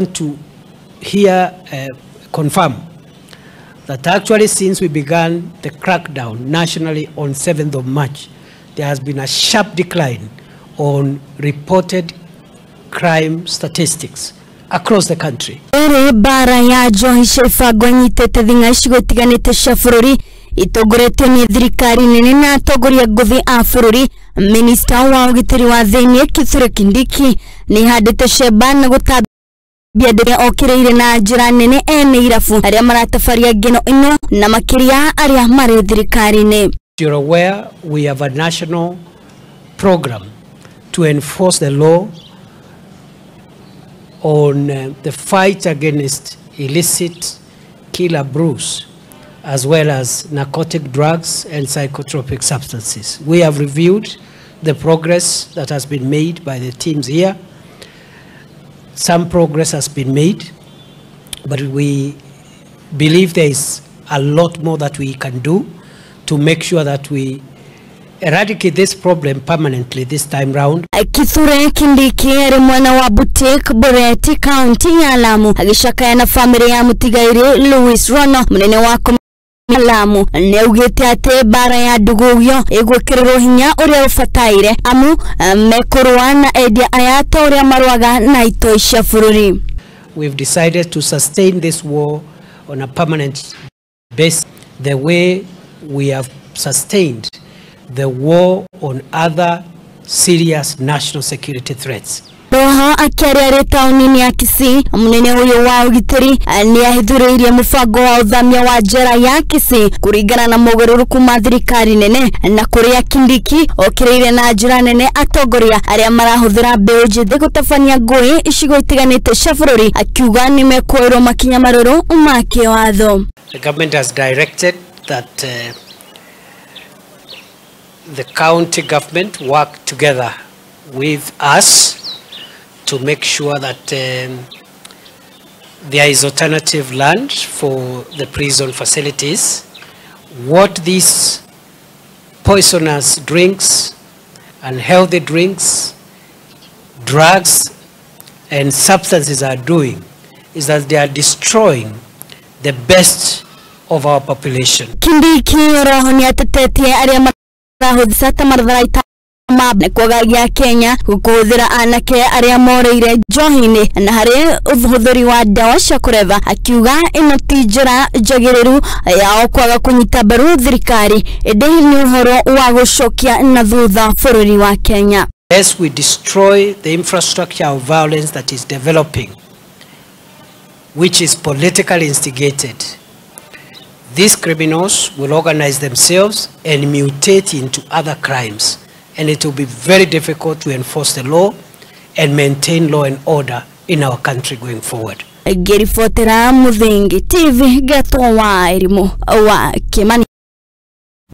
to confirm that actually since we began the crackdown nationally on 7th of March, there has been a sharp decline on reported crime statistics across the country. Mbaara ya njohi ciĩbangwo nyitĩte thing'a icigo itiganite cia bũrũri itogoretio nĩ thirikari nene na atongoria ngũthi a bũrũri. Minista wa ugitiri wa thiini Kithure Kindiki nĩ handĩte cemba na gutabania ndĩrĩa okĩrĩire na njĩra nene ene irabu arĩa maratabaria ngeno ino na makĩria arĩa marĩ thirikari-inĩ. You're aware we have a national program to enforce the law on the fight against illicit killer brews as well as narcotic drugs and psychotropic substances. We have reviewed the progress that has been made by the teams here. Some progress has been made, but we believe there is a lot more that we can do to make sure that we eradicate this problem permanently this time round. Kithure Kindiki ari mwana wa Butik Bureti County ya Lamu agishakaya na family ya mutigairi Louis Rono munene wa Lamu ne ugite ate bara ya nduguyo igwikirwo hinya uria ufataire amu kurua na endia ayata uria marwaga na ito cia bururi. We've decided to sustain this war on a permanent basis the way we have sustained the war on other serious national security threats. Roha akiaria tauni ya Kisii munene uyu wa ugitiri ni ahithuriirie mubango wa uthamia wa njera ya Kisii kuringana na mogeruruku ma thirikari nene na kuria Kindiki okiriire na njira nene atongoria aria marahuthira mbeu njithi gutabania ngui icigo itiganite cia bururi akiuga ni mekuirwo makinya maruru umake watho. The government has directed that the county government work together with us to make sure that there is alternative land for the prison facilities. What these poisonous drinks, unhealthy drinks, drugs and substances are doing is that they are destroying the best of our population. Kindiki rohoni atetetie aria marahudisata martharaita mabne kugagia Kenya kukuthira anake aria moreire njohi-ini na hari uthuri wa dawa cia kurebia akiuga ino ti njira njagiriru yao kwaga kunyita mbaru thirikari indi ni uhoro wa gucokia na thutha bururi wa Kenya. As we destroy the infrastructure of violence that is developing, which is politically instigated, these criminals will organize themselves and mutate into other crimes, and it will be very difficult to enforce the law and maintain law and order in our country going forward. Gerifotera Muthingi TV Gatwa wa Micemanio.